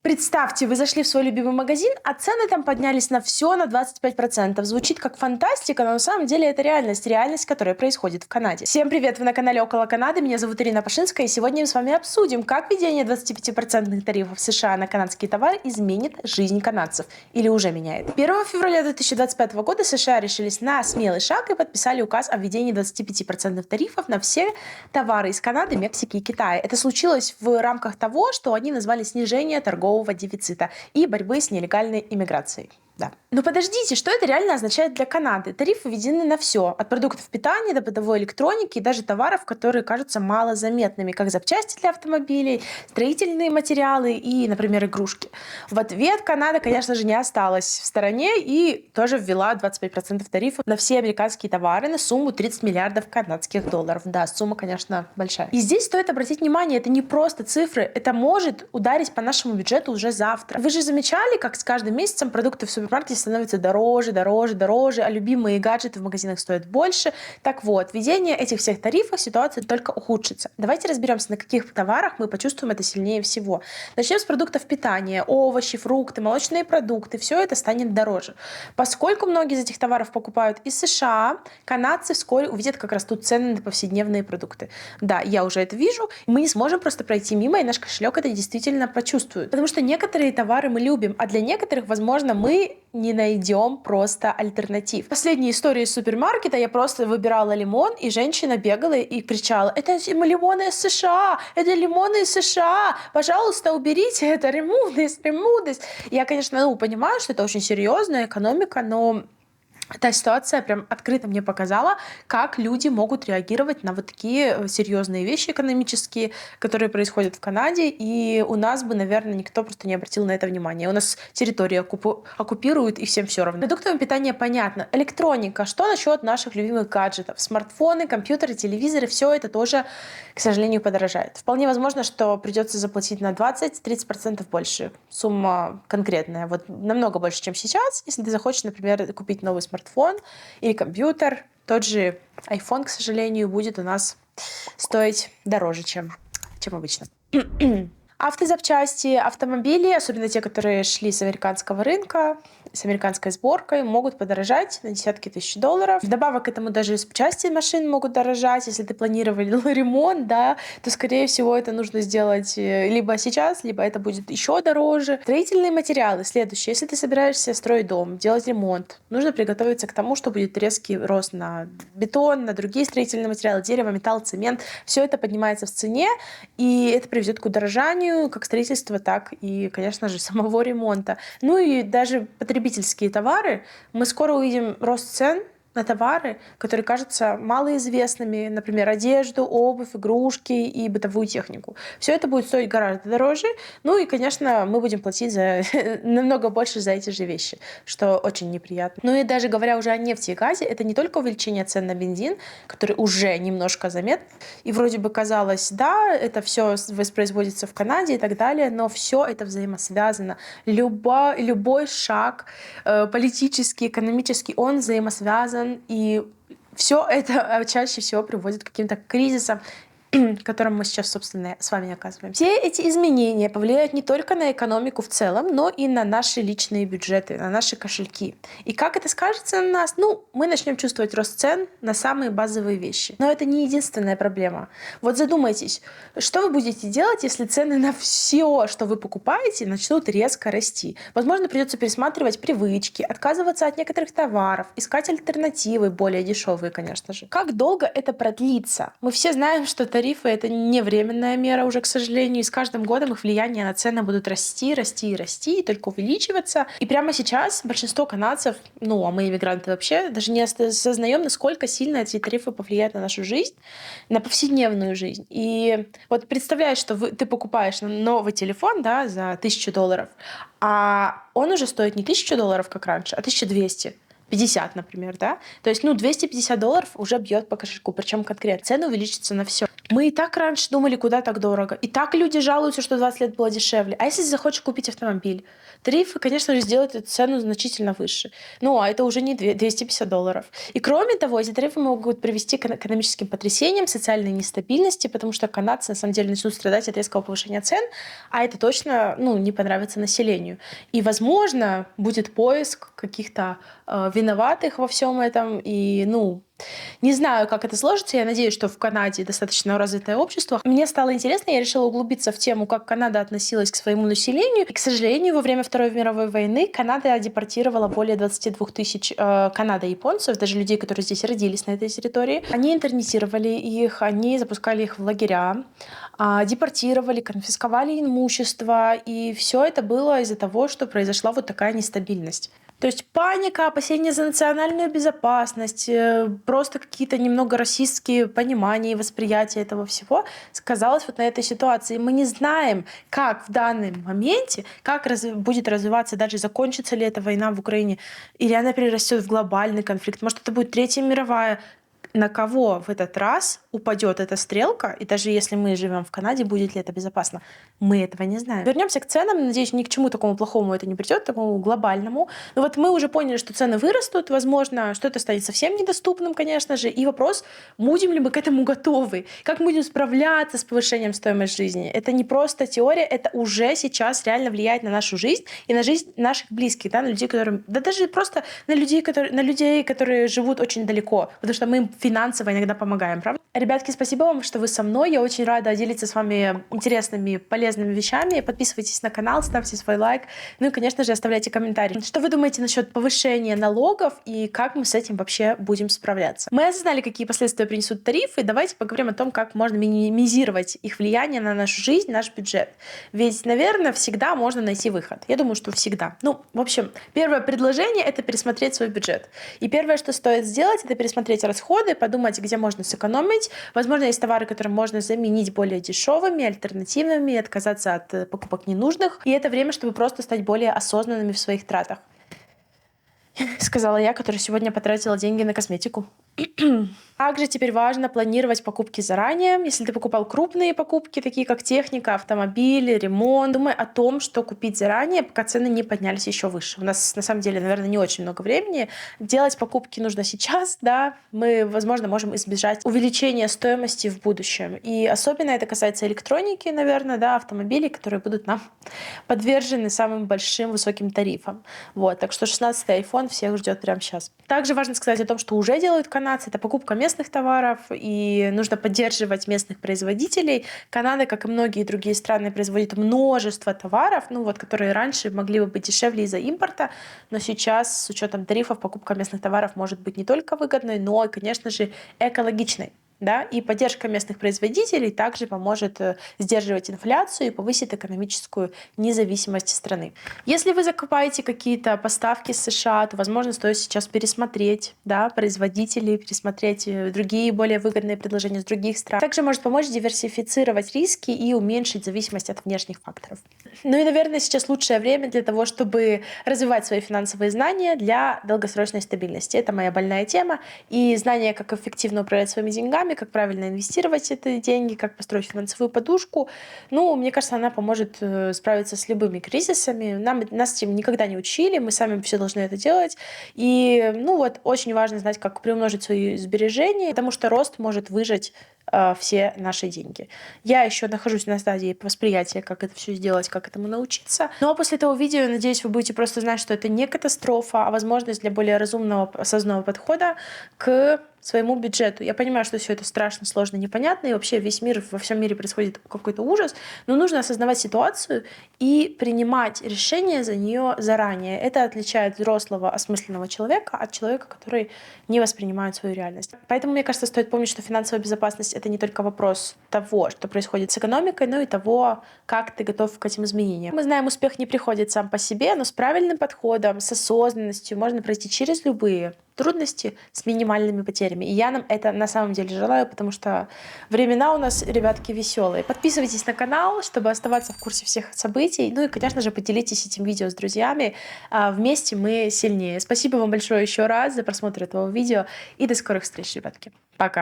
Представьте, вы зашли в свой любимый магазин, а цены там поднялись на все на 25%. Звучит как фантастика, но на самом деле это реальность, которая происходит в Канаде. Всем привет, вы на канале Около Канады, меня зовут Ирина Пашинская, и сегодня мы с вами обсудим, как введение 25% тарифов США на канадские товары изменит жизнь канадцев, или уже меняет. 1 февраля 2025 года США решились на смелый шаг и подписали указ о введении 25% тарифов на все товары из Канады, Мексики и Китая. Это случилось в рамках того, что они назвали снижение торгового дефицита и борьбы с нелегальной иммиграцией. Да. Но подождите, что это реально означает для Канады? Тарифы введены на все, от продуктов питания до бытовой электроники и даже товаров, которые кажутся малозаметными, как запчасти для автомобилей, строительные материалы и, например, игрушки. В ответ Канада, конечно же, не осталась в стороне и тоже ввела 25% тарифов на все американские товары на сумму 30 миллиардов канадских долларов. Да, сумма, конечно, большая. И здесь стоит обратить внимание, это не просто цифры, это может ударить по нашему бюджету уже завтра. Вы же замечали, как с каждым месяцем продукты в супермаркете становятся дороже, а любимые гаджеты в магазинах стоят больше. Так вот, введение этих всех тарифов ситуация только ухудшится. Давайте разберемся, на каких товарах мы почувствуем это сильнее всего. Начнем с продуктов питания. Овощи, фрукты, молочные продукты. Все это станет дороже. Поскольку многие из этих товаров покупают из США, канадцы вскоре увидят, как растут цены на повседневные продукты. Да, я уже это вижу. Мы не сможем просто пройти мимо, и наш кошелек это действительно почувствует. Потому что некоторые товары мы любим, а для некоторых, возможно, мы не найдем просто альтернатив. Последняя история из супермаркета, я просто выбирала лимон, и женщина бегала и кричала: это лимоны из США, это лимоны из США, пожалуйста, уберите это, remove this. Я, конечно, понимаю, что это очень серьезная экономика, но эта ситуация прям открыто мне показала, как люди могут реагировать на вот такие серьезные вещи экономические, которые происходят в Канаде, и у нас бы, наверное, никто просто не обратил на это внимания. У нас территорию оккупируют, и всем все равно. Продуктовое питание понятно. Электроника. Что насчет наших любимых гаджетов? Смартфоны, компьютеры, телевизоры, все это тоже, к сожалению, подорожает. Вполне возможно, что придется заплатить на 20-30% больше. Сумма конкретная. Вот намного больше, чем сейчас. Если ты захочешь, например, купить новый смартфон или компьютер, тот же iPhone, к сожалению, будет у нас стоить дороже, чем обычно. Автозапчасти, автомобили, особенно те, которые шли с американского рынка, с американской сборкой, могут подорожать на десятки тысяч долларов. Вдобавок к этому даже запчасти машин могут дорожать. Если ты планировал ремонт, да, то, скорее всего, это нужно сделать либо сейчас, либо это будет еще дороже. Строительные материалы. Следующее. Если ты собираешься строить дом, делать ремонт, нужно приготовиться к тому, что будет резкий рост на бетон, на другие строительные материалы, дерево, металл, цемент. Все это поднимается в цене, и это приведет к удорожанию как строительства, так и, конечно же, самого ремонта. Ну и даже потребительские товары. Мы скоро увидим рост цен на товары, которые кажутся малоизвестными, например, одежду, обувь, игрушки и бытовую технику. Все это будет стоить гораздо дороже, ну и, конечно, мы будем платить намного больше за эти же вещи, что очень неприятно. Ну и даже говоря уже о нефти и газе, это не только увеличение цен на бензин, который уже немножко заметен, и вроде бы казалось, да, это все воспроизводится в Канаде и так далее, но все это взаимосвязано. Любой шаг политический, экономический, он взаимосвязан, и все это чаще всего приводит к каким-то кризисам, в котором мы сейчас, собственно, с вами оказываемся. Все эти изменения повлияют не только на экономику в целом, но и на наши личные бюджеты, на наши кошельки. И как это скажется на нас? Ну, мы начнем чувствовать рост цен на самые базовые вещи. Но это не единственная проблема. Вот задумайтесь, что вы будете делать, если цены на все, что вы покупаете, начнут резко расти? Возможно, придется пересматривать привычки, отказываться от некоторых товаров, искать альтернативы, более дешевые, конечно же. Как долго это продлится? Мы все знаем, что тарифы — это не временная мера уже, к сожалению, и с каждым годом их влияние на цены будут расти, и только увеличиваться. И прямо сейчас большинство канадцев, ну, а мы, иммигранты, вообще даже не осознаем, насколько сильно эти тарифы повлияют на нашу жизнь, на повседневную жизнь. И вот представляешь, что ты покупаешь новый телефон, да, за $1000, а он уже стоит не $1000, как раньше, а 1250, например, да? То есть, $250 уже бьет по кошельку, причем конкретно. Цены увеличатся на все. Мы и так раньше думали, куда так дорого. И так люди жалуются, что 20 лет было дешевле. А если захочешь купить автомобиль? Тарифы, конечно же, сделают эту цену значительно выше. Ну, а это уже не $250. И кроме того, эти тарифы могут привести к экономическим потрясениям, социальной нестабильности, потому что канадцы, на самом деле, начнут страдать от резкого повышения цен, а это точно не понравится населению. И, возможно, будет поиск каких-то виноватых во всем этом. И, не знаю, как это сложится. Я надеюсь, что в Канаде достаточно развитое общество. Мне стало интересно, я решила углубиться в тему, как Канада относилась к своему населению. И, к сожалению, во время Второй мировой войны Канада депортировала более 22 тысяч канадо-японцев, даже людей, которые здесь родились на этой территории. Они интернетировали их, они запускали их в лагеря, депортировали, конфисковали имущество. И все это было из-за того, что произошла вот такая нестабильность. То есть паника, опасения за национальную безопасность, просто какие-то немного расистские понимания и восприятия этого всего сказалось вот на этой ситуации. Мы не знаем, как в данном моменте, как будет развиваться, даже закончится ли эта война в Украине, или она перерастет в глобальный конфликт. Может, это будет Третья мировая. На кого в этот раз упадет эта стрелка, и даже если мы живем в Канаде, будет ли это безопасно, мы этого не знаем. Вернемся к ценам. Надеюсь, ни к чему такому плохому это не придет, такому глобальному. Но вот мы уже поняли, что цены вырастут, возможно, что-то станет совсем недоступным, конечно же. И вопрос, будем ли мы к этому готовы? Как мы будем справляться с повышением стоимости жизни? Это не просто теория, это уже сейчас реально влияет на нашу жизнь и на жизнь наших близких, да, на людей, которые, да даже просто на людей, которые живут очень далеко, потому что мы им финансово иногда помогаем, правда? Ребятки, спасибо вам, что вы со мной. Я очень рада делиться с вами интересными, полезными вещами. Подписывайтесь на канал, ставьте свой лайк. Ну и, конечно же, оставляйте комментарии. Что вы думаете насчет повышения налогов и как мы с этим вообще будем справляться? Мы осознали, какие последствия принесут тарифы. Давайте поговорим о том, как можно минимизировать их влияние на нашу жизнь, наш бюджет. Ведь, наверное, всегда можно найти выход. Я думаю, что всегда. В общем, первое предложение — это пересмотреть свой бюджет. И первое, что стоит сделать, это пересмотреть расходы, подумать, где можно сэкономить. Возможно, есть товары, которые можно заменить более дешевыми, альтернативными, отказаться от покупок ненужных. И это время, чтобы просто стать более осознанными в своих тратах. Сказала я, которая сегодня потратила деньги на косметику. Также теперь важно планировать покупки заранее. Если ты покупал крупные покупки, такие как техника, автомобили, ремонт, думай о том, что купить заранее, пока цены не поднялись еще выше. У нас, на самом деле, наверное, не очень много времени. Делать покупки нужно сейчас, да. Мы, возможно, можем избежать увеличения стоимости в будущем. И особенно это касается электроники, наверное, да, автомобилей, которые будут нам подвержены самым большим высоким тарифам. Так что 16-й iPhone всех ждет прямо сейчас. Также важно сказать о том, что уже делают канадцы. Это покупка местных товаров, и нужно поддерживать местных производителей. Канада, как и многие другие страны, производит множество товаров, которые раньше могли бы быть дешевле из-за импорта, но сейчас с учетом тарифов покупка местных товаров может быть не только выгодной, но и, конечно же, экологичной. Да? И поддержка местных производителей также поможет сдерживать инфляцию и повысит экономическую независимость страны. Если вы закупаете какие-то поставки с США, то, возможно, стоит сейчас пересмотреть, да, производителей, пересмотреть другие более выгодные предложения с других стран. Также может помочь диверсифицировать риски и уменьшить зависимость от внешних факторов. И, наверное, сейчас лучшее время для того, чтобы развивать свои финансовые знания для долгосрочной стабильности. Это моя больная тема. И знания, как эффективно управлять своими деньгами, как правильно инвестировать эти деньги, как построить финансовую подушку. Мне кажется, она поможет справиться с любыми кризисами. Нас этим никогда не учили, мы сами все должны это делать. И очень важно знать, как приумножить свои сбережения, потому что рост может выжать все наши деньги. Я еще нахожусь на стадии восприятия, как это все сделать, как этому научиться. Ну а после этого видео, надеюсь, вы будете просто знать, что это не катастрофа, а возможность для более разумного, осознанного подхода к своему бюджету. Я понимаю, что все это страшно, сложно, непонятно, и вообще во всем мире происходит какой-то ужас, но нужно осознавать ситуацию и принимать решения за нее заранее. Это отличает взрослого, осмысленного человека от человека, который не воспринимает свою реальность. Поэтому, мне кажется, стоит помнить, что финансовая безопасность — это не только вопрос того, что происходит с экономикой, но и того, как ты готов к этим изменениям. Мы знаем, успех не приходит сам по себе, но с правильным подходом, с осознанностью можно пройти через любые трудности с минимальными потерями. И я нам это на самом деле желаю, потому что времена у нас, ребятки, веселые. Подписывайтесь на канал, чтобы оставаться в курсе всех событий. Ну и, конечно же, поделитесь этим видео с друзьями. Вместе мы сильнее. Спасибо вам большое еще раз за просмотр этого видео. И до скорых встреч, ребятки. Пока.